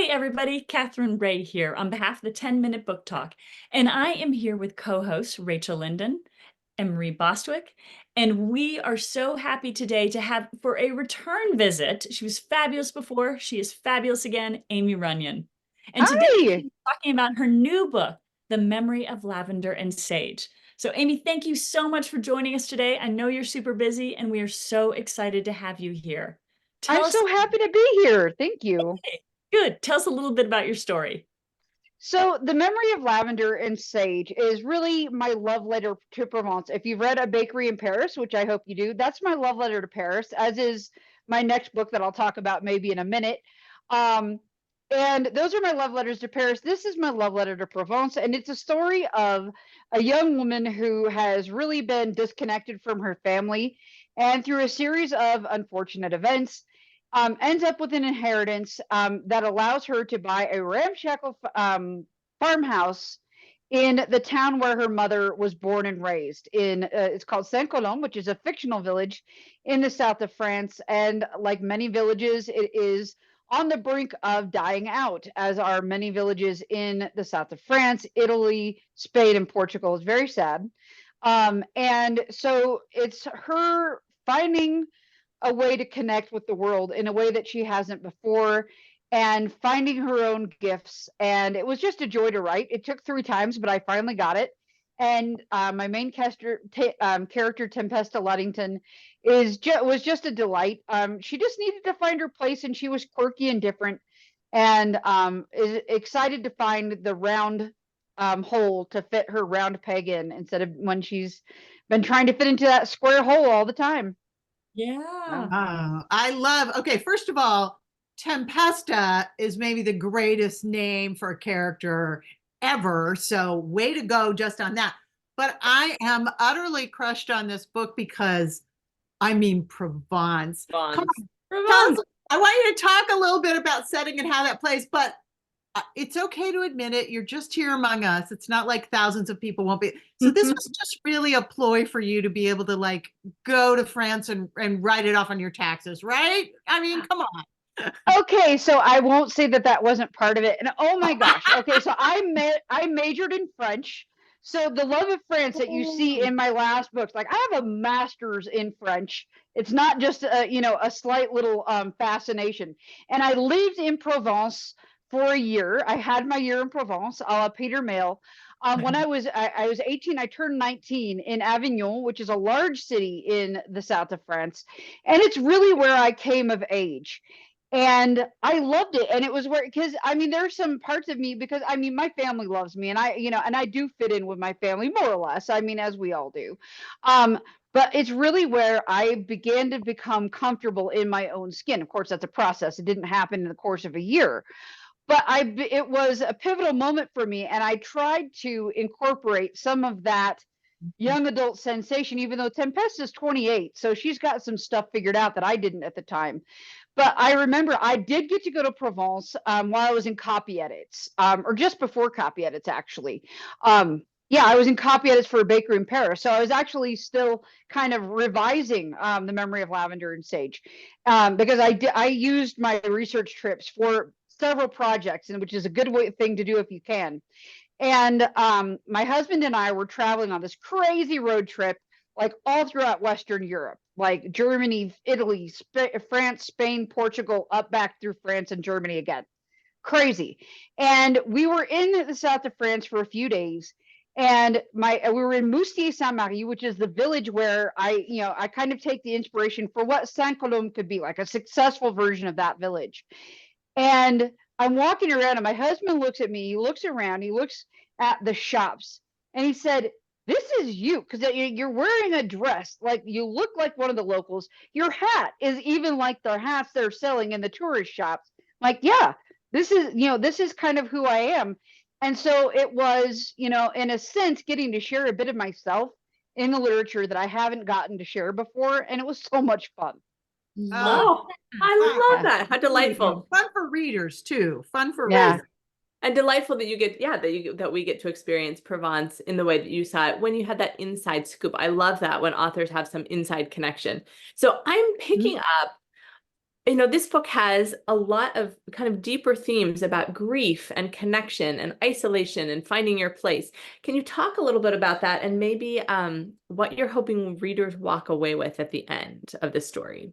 Everybody, Katherine Reay here on behalf of the 10-Minute Book Talk. And I am here with co-hosts Rachel Linden and Marie Bostwick. And we are so happy today to have, for a return visit, she was fabulous before, she is fabulous again, Aimie Runyan. And today Hi. she's talking about her new book, The Memory of Lavender and Sage. So Aimie, thank you so much for joining us today. I know you're super busy and we are so excited to have you here. I'm Tell us. so happy to be here. Thank you. Good. Tell us a little bit about your story. So, The Memory of Lavender and Sage is really my love letter to Provence. If you've read A Bakery in Paris, which I hope you do, that's my love letter to Paris, as is my next book that I'll talk about maybe in a minute. Um, and those are my love letters to Paris. This is my love letter to Provence. And it's a story of a young woman who has really been disconnected from her family. And through a series of unfortunate events, ends up with an inheritance that allows her to buy a ramshackle farmhouse in the town where her mother was born and raised. It's called Saint-Colombe, which is a fictional village in the south of France. And like many villages, it is on the brink of dying out, as are many villages in the south of France, Italy, Spain, and Portugal. It's very sad. And so it's her finding a way to connect with the world in a way that she hasn't before, and finding her own gifts. And it was just a joy to write. It took 3 times, but I finally got it. And my main character, Tempesta Luddington, was just a delight. She just needed to find her place, and she was quirky and different, and is excited to find the round hole to fit her round peg in, instead of when she's been trying to fit into that square hole all the time. Yeah. I love, okay, first of all, Tempesta is maybe the greatest name for a character ever. So way to go just on that. But I am utterly crushed on this book because, I mean, Provence. Come on, Provence. I want you to talk a little bit about setting and how that plays, but it's okay to admit it. You're just here among us. It's not like thousands of people won't be. So this was just really a ploy for you to be able to like go to France and write it off on your taxes, right? I mean, come on. Okay, so I won't say that that wasn't part of it. And oh my gosh. Okay, so I majored in French. So the love of France that you see in my last books, like I have a master's in French. It's not just a slight little fascination. And I lived in Provence for a year. I had my year in Provence, a la Peter Mail. When I was 18, I turned 19 in Avignon, which is a large city in the south of France, and it's really where I came of age. And I loved it. And it was where, because I mean, there's some parts of me, because I mean, my family loves me, and I do fit in with my family more or less. I mean, as we all do. But it's really where I began to become comfortable in my own skin. Of course, that's a process. It didn't happen in the course of a year, but it was a pivotal moment for me. And I tried to incorporate some of that young adult sensation, even though Tempest is 28. So she's got some stuff figured out that I didn't at the time. But I remember I did get to go to Provence while I was in copy edits, or just before copy edits, actually. Yeah, I was in copy edits for A Bakery in Paris. So I was actually still kind of revising The Memory of Lavender and Sage, because I used my research trips for several projects, and which is a good thing to do if you can. And my husband and I were traveling on this crazy road trip, like all throughout Western Europe, like Germany, Italy, France, Spain, Portugal, up back through France and Germany again. Crazy. And we were in the south of France for a few days. And we were in Moustier-Saint-Marie, which is the village where I kind of take the inspiration for what Saint-Colombe could be, like a successful version of that village. And I'm walking around, and my husband looks at me, he looks around, he looks at the shops, and he said, "This is you, because you're wearing a dress, like you look like one of the locals. Your hat is even like the hats they're selling in the tourist shops." Like, yeah, this is kind of who I am. And so it was, in a sense, getting to share a bit of myself in the literature that I haven't gotten to share before, and it was so much fun. Oh, I love that. How delightful. Fun for readers too. Fun for Yeah. readers. And delightful that you get, that we get to experience Provence in the way that you saw it when you had that inside scoop. I love that when authors have some inside connection. So I'm picking up you know, this book has a lot of kind of deeper themes about grief and connection and isolation and finding your place. Can you talk a little bit about that and maybe what you're hoping readers walk away with at the end of the story?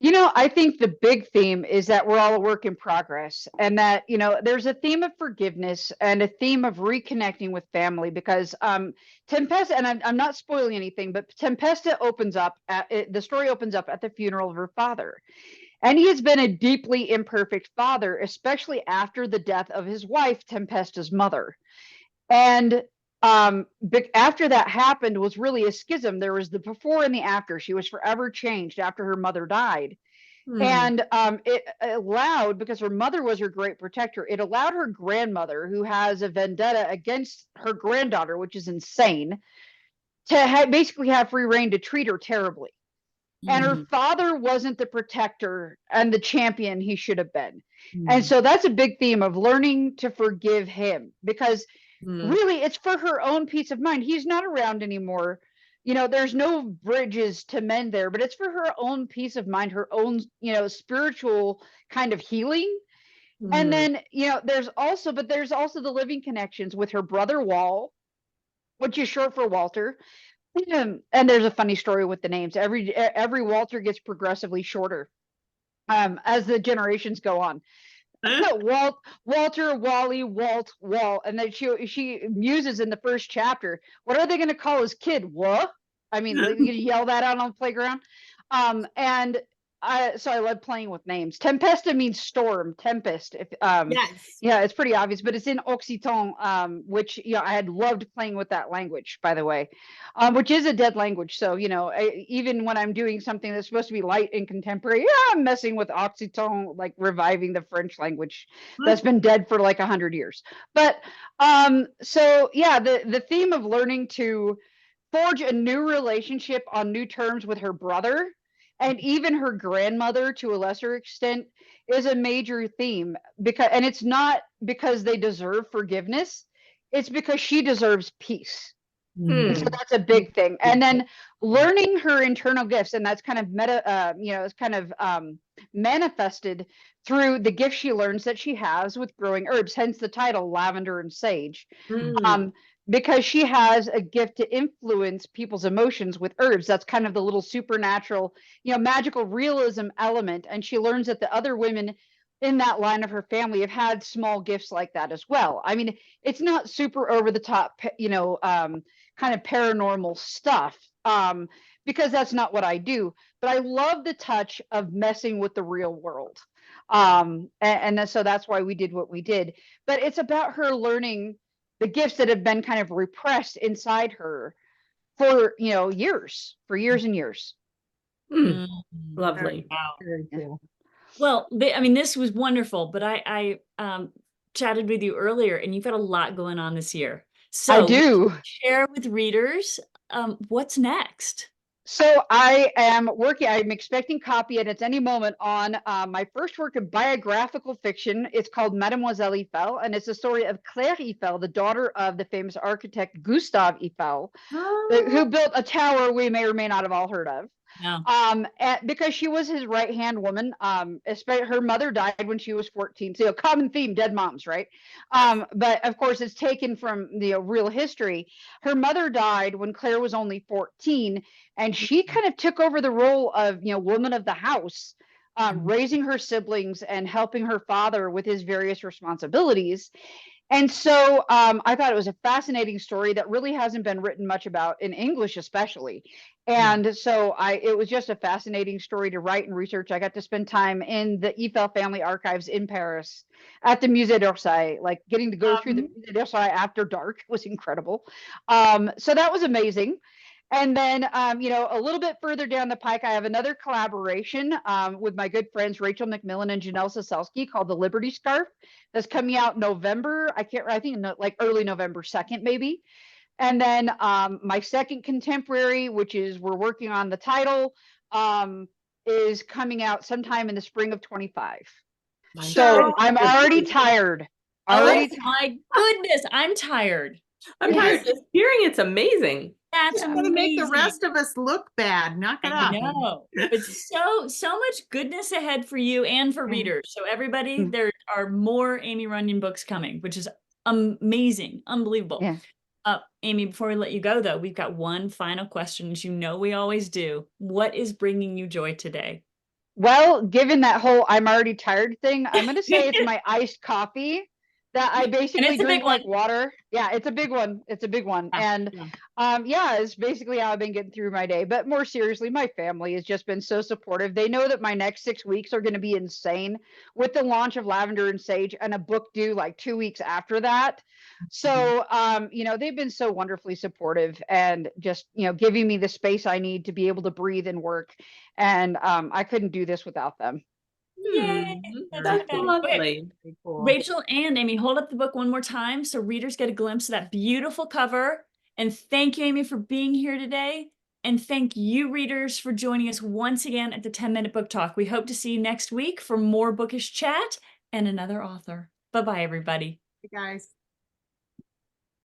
You know, I think the big theme is that we're all a work in progress, and that, you know, there's a theme of forgiveness and a theme of reconnecting with family because Tempesta, and I'm not spoiling anything, but Tempesta opens up the story opens up at the funeral of her father. And he has been a deeply imperfect father, especially after the death of his wife, Tempesta's mother. And after that happened was really a schism. There was the before and the after. She was forever changed after her mother died. And it allowed, because her mother was her great protector, it allowed her grandmother, who has a vendetta against her granddaughter, which is insane, to basically have free reign to treat her terribly. And her father wasn't the protector and the champion he should have been. And so that's a big theme of learning to forgive him, because really it's for her own peace of mind. He's not around anymore. You know, there's no bridges to mend there, but it's for her own peace of mind, her own, you know, spiritual kind of healing. And then, you know, there's also the living connections with her brother Wal, which is short for Walter. And there's a funny story with the names. Every Walter gets progressively shorter as the generations go on. Walter, Wally, Walt, and then she muses in the first chapter. What are they going to call his kid? What? I mean, you yell that out on the playground. So I love playing with names. Tempesta means storm, tempest. Yes. Yeah, it's pretty obvious, but it's in Occitan, which, you know, I had loved playing with that language, by the way, which is a dead language. So, you know, even when I'm doing something that's supposed to be light and contemporary, yeah, I'm messing with Occitan, like reviving the French language that's been dead for like 100 years. But so yeah, the theme of learning to forge a new relationship on new terms with her brother and even her grandmother to a lesser extent is a major theme, and it's not because they deserve forgiveness, it's because she deserves peace. And so that's a big thing. And then learning her internal gifts, and that's kind of it's kind of manifested through the gifts she learns that she has with growing herbs, hence the title Lavender and Sage. Because she has a gift to influence people's emotions with herbs. That's kind of the little supernatural, you know, magical realism element. And she learns that the other women in that line of her family have had small gifts like that as well. I mean, it's not super over the top, you know, kind of paranormal stuff, because that's not what I do. But I love the touch of messing with the real world. So that's why we did what we did. But it's about her learning the gifts that have been kind of repressed inside her for, you know, years and years. Lovely. Wow. Very cool. Well, I mean, this was wonderful, but I chatted with you earlier, and you've got a lot going on this year. So I do. Share with readers what's next. So I'm expecting copy at any moment on my first work of biographical fiction. It's called Mademoiselle Eiffel, and it's the story of Claire Eiffel, the daughter of the famous architect Gustave Eiffel, who built a tower we may or may not have all heard of. No. Because she was his right-hand woman. Her mother died when she was 14. So, common theme, dead moms, right? But of course, it's taken from the real history. Her mother died when Claire was only 14, and she kind of took over the role of, you know, woman of the house, raising her siblings and helping her father with his various responsibilities. And so I thought it was a fascinating story that really hasn't been written much about in English, especially. And so it was just a fascinating story to write and research. I got to spend time in the Eiffel family archives in Paris at the Musée d'Orsay, like getting to go through the Musée d'Orsay after dark was incredible. So that was amazing. And then, you know, a little bit further down the pike, I have another collaboration with my good friends Rachel McMillan and Janelle Soselsky called The Liberty Scarf. That's coming out November. I think like early November 2nd, maybe. And then my second contemporary, which is we're working on the title, is coming out sometime in the spring of 25. So I'm already tired. Oh my goodness, I'm tired. I'm tired just hearing it's amazing. That's Yeah. You're gonna make the amazing. rest of us look bad. Knock it I off. know, but so much goodness ahead for you and for Yeah. readers. So everybody, Mm. there are more Aimie Runyan books coming, which is amazing, unbelievable. Yeah. Aimie, before we let you go, though, we've got one final question, as you know we always do. What is bringing you joy today? Well, given that whole I'm already tired thing, I'm going to say it's my iced coffee that I basically it's a big drink like one. water. Yeah, it's a big one. It's a big one. Yeah, And yeah, it's basically how I've been getting through my day. But more seriously, my family has just been so supportive. They know that my next 6 weeks are going to be insane with the launch of Lavender and Sage and a book due like 2 weeks after that. So, you know, they've been so wonderfully supportive and just, you know, giving me the space I need to be able to breathe and work. And I couldn't do this without them. Yay! That's Very That's exciting. cool. Okay, lovely. Very cool. Rachel and Aimie, hold up the book one more time so readers get a glimpse of that beautiful cover. And thank you, Aimie, for being here today. And thank you, readers, for joining us once again at the 10-Minute Book Talk. We hope to see you next week for more bookish chat and another author. Bye-bye, everybody. Hey, guys.